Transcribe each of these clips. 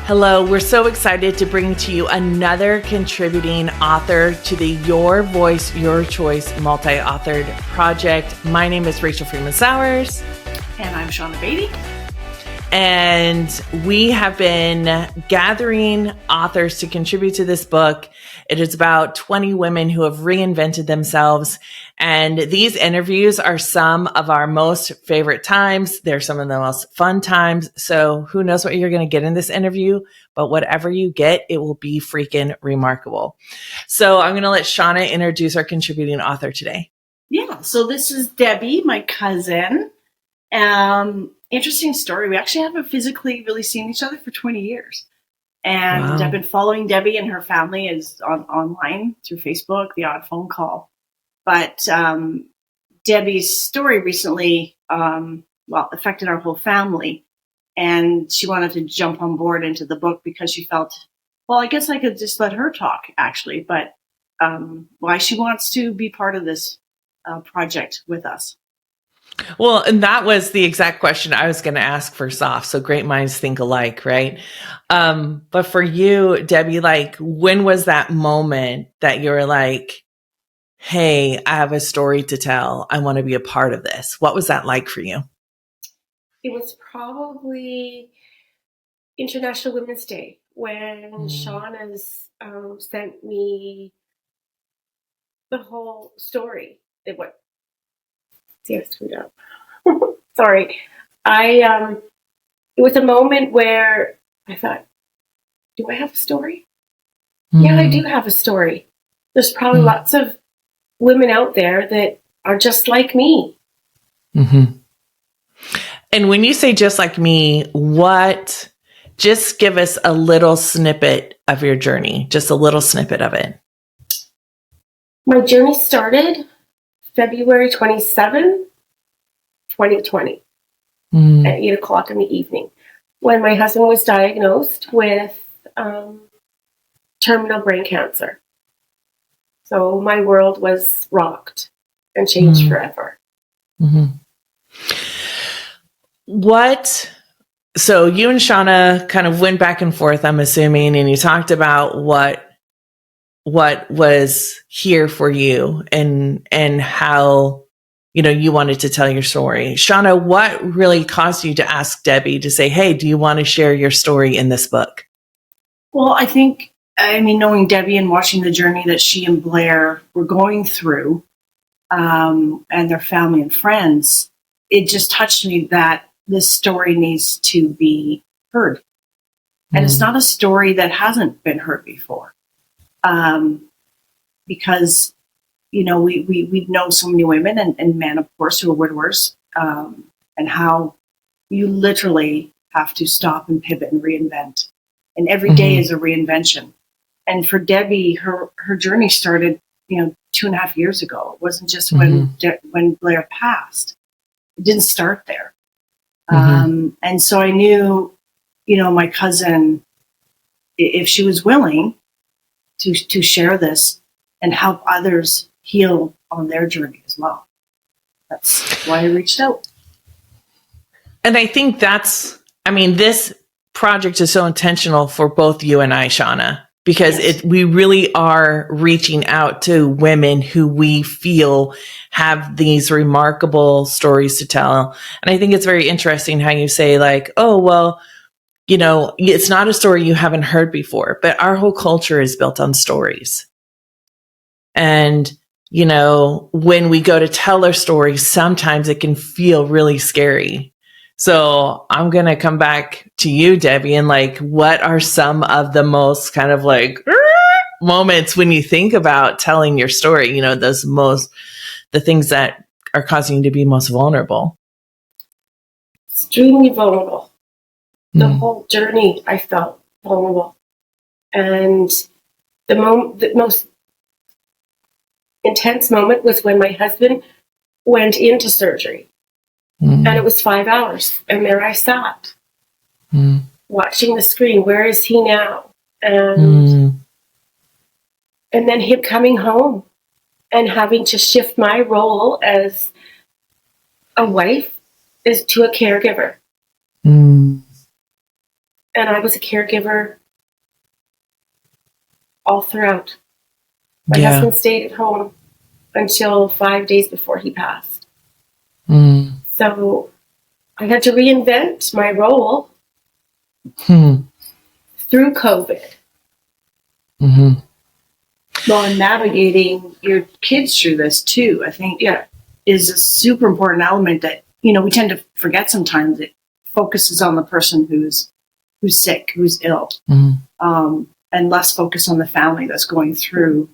Hello, we're so excited to bring to you another contributing author to the Your Voice, Your Choice multi-authored project. My name is Rachel Freemon Sowers. And I'm Shauna Beatty. And we have been gathering authors to contribute to this book. It is about 20 women who have reinvented themselves. And these interviews are some of our most favorite times. They're some of the most fun times. So who knows what you're going to get in this interview, but whatever you get, it will be freaking remarkable. So I'm going to let Shauna introduce our contributing author today. Yeah, so this is Debbie, my cousin. Interesting story. We actually haven't physically really seen each other for 20 years. And wow. I've been following Debbie and her family online through Facebook, the odd phone call. But Debbie's story recently, affected our whole family. And she wanted to jump on board into the book because she felt, well, I guess I could just let her talk, actually. But why she wants to be part of this project with us. Well, and that was the exact question I was going to ask first off. So great minds think alike, right? But for you, Debbie, like, when was that moment that you were like, hey, I have a story to tell. I want to be a part of this. What was that like for you? It was probably International Women's Day when Shauna's sent me the whole story. Screwed up. Sorry. It was a moment where I thought, do I have a story? Yeah, I do have a story. There's probably lots of women out there that are just like me. Mm-hmm. And when you say just like me, just give us a little snippet of your journey, just a little snippet of it. My journey started February 27, 2020, at 8 o'clock in the evening, when my husband was diagnosed with terminal brain cancer. So my world was rocked and changed forever. Mm-hmm. So you and Shauna kind of went back and forth, I'm assuming, and you talked about what was here for you and how, you wanted to tell your story. Shauna, what really caused you to ask Debbie to say, hey, do you want to share your story in this book? Well, I think, knowing Debbie and watching the journey that she and Blair were going through, and their family and friends, it just touched me that this story needs to be heard. And it's not a story that hasn't been heard before. Because, we know so many women and men, of course, who are widowers, and how you literally have to stop and pivot and reinvent. And every day is a reinvention. And for Debbie, her journey started, 2.5 years ago. It wasn't just when Blair passed. It didn't start there. And so I knew, my cousin, if she was willing to share this and help others heal on their journey as well. That's why I reached out. And I think this project is so intentional for both you and I, Shauna, because we really are reaching out to women who we feel have these remarkable stories to tell. And I think it's very interesting how you say like, oh, well, it's not a story you haven't heard before, but our whole culture is built on stories. And, when we go to tell our stories, sometimes it can feel really scary. So I'm going to come back to you, Debbie, and like, what are some of the most kind of like moments when you think about telling your story, the things that are causing you to be most vulnerable? Extremely vulnerable. The whole journey, I felt vulnerable. And the most intense moment was when my husband went into surgery. And it was 5 hours. And there I sat, watching the screen. Where is he now? And then him coming home and having to shift my role as a wife is to a caregiver. And I was a caregiver all throughout. My husband stayed at home until 5 days before he passed. So I had to reinvent my role through COVID. Well, and navigating your kids through this too, I think, is a super important element that, you know, we tend to forget sometimes. It focuses on the person who's sick, who's ill, and less focus on the family that's going through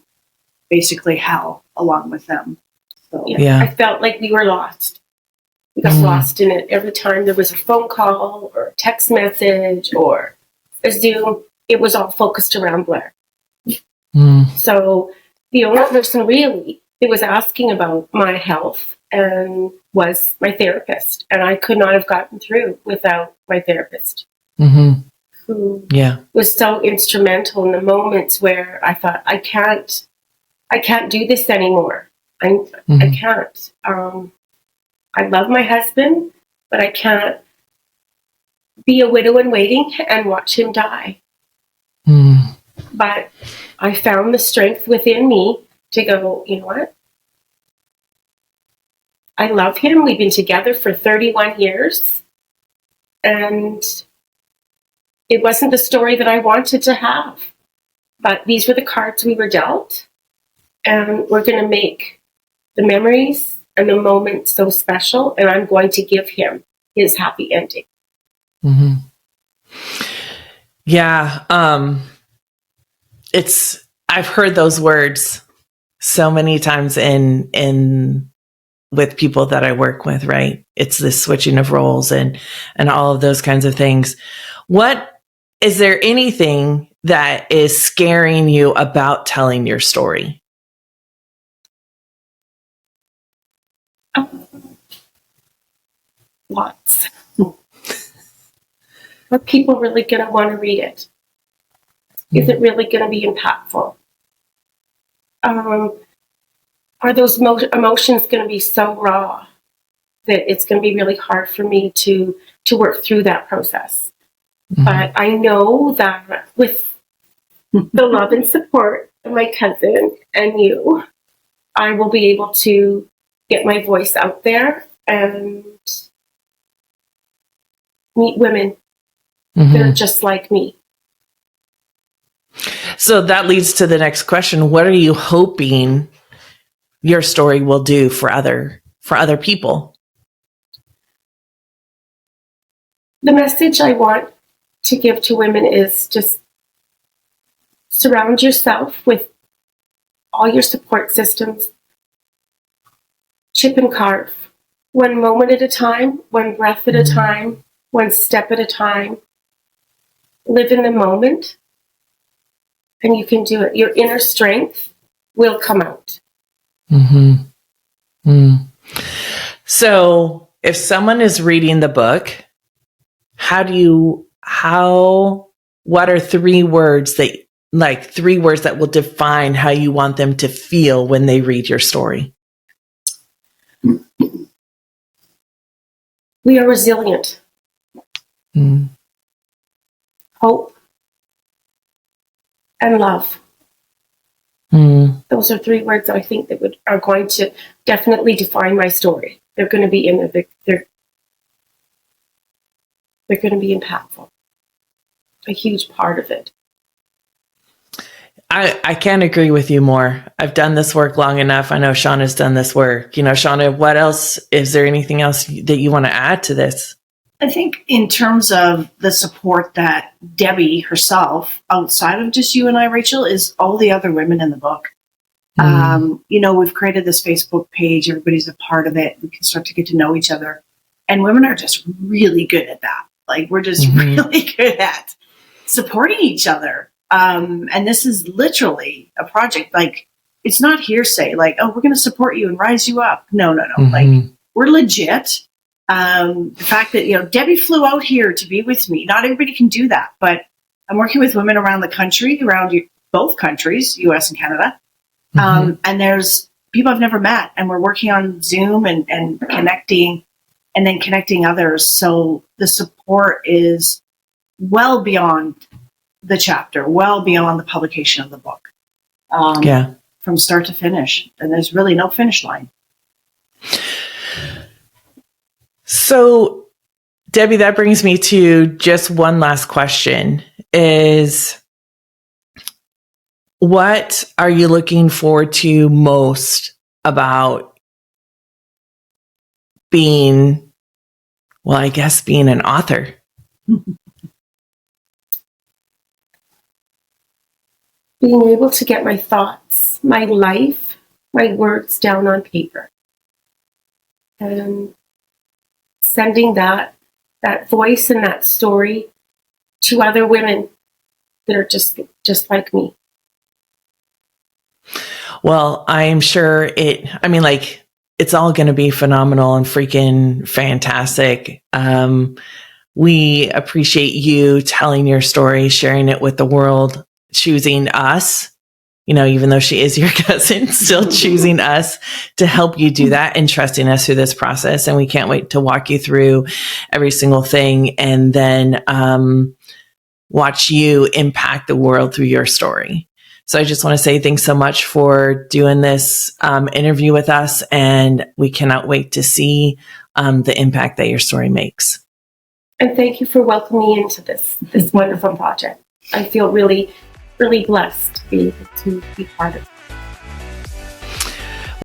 basically hell along with them. So, I felt like we were lost. We got lost in it. Every time there was a phone call or a text message or a Zoom, it was all focused around Blair. So the only person really that was asking about my health and was my therapist. And I could not have gotten through without my therapist, who was so instrumental in the moments where I thought, I can't do this anymore. I can't. I love my husband, but I can't be a widow in waiting and watch him die. But I found the strength within me to go, you know what? I love him. We've been together for 31 years. And it wasn't the story that I wanted to have. But these were the cards we were dealt. And we're going to make the memories and the moments so special. And I'm going to give him his happy ending. Yeah. I've heard those words so many times in with people that I work with, right? It's this switching of roles and all of those kinds of things. Is there anything that is scaring you about telling your story? Lots. Are people really going to want to read it? Is it really going to be impactful? Are those emotions going to be so raw that it's going to be really hard for me to work through that process? But I know that with the love and support of my cousin and you, I will be able to get my voice out there and meet women that are just like me. So that leads to the next question. What are you hoping your story will do for other people? The message I want to give to women is just surround yourself with all your support systems. Chip and carve. One moment at a time, one breath at a time, one step at a time. Live in the moment. And you can do it. Your inner strength will come out. So if someone is reading the book, what are three words that will define how you want them to feel when they read your story? We are resilient. Hope. And love. Those are three words that I think that are going to definitely define my story. They're going to be in there. They're going to be impactful. A huge part of it. I can't agree with you more. I've done this work long enough. I know Shauna's done this work. You know, Shauna, what else? Is there anything else that you want to add to this? I think in terms of the support that Debbie herself, outside of just you and I, Rachel, is all the other women in the book. You know, we've created this Facebook page. Everybody's a part of it. We can start to get to know each other. And women are just really good at that. Like, we're just really good at supporting each other. And this is literally a project. Like, it's not hearsay. Like, oh, we're going to support you and rise you up. No. Like, we're legit. The fact that, you know, Debbie flew out here to be with me. Not everybody can do that, but I'm working with women around the country, around both countries, US and Canada. And there's people I've never met, and we're working on Zoom and connecting, and then connecting others. So the support is well beyond the chapter, well beyond the publication of the book. From start to finish. And there's really no finish line. So, Debbie, that brings me to just one last question is, what are you looking forward to most about being, well, I guess being an author? Being able to get my thoughts, my life, my words down on paper. And sending that voice and that story to other women that are just like me. Well, I'm sure it's all going to be phenomenal and freaking fantastic. We appreciate you telling your story, sharing it with the world, choosing us, even though she is your cousin, still choosing us to help you do that and trusting us through this process. And we can't wait to walk you through every single thing and then watch you impact the world through your story. So I just want to say thanks so much for doing this interview with us. And we cannot wait to see the impact that your story makes. And thank you for welcoming me into this wonderful project. I feel really, really blessed to be able to be part of it.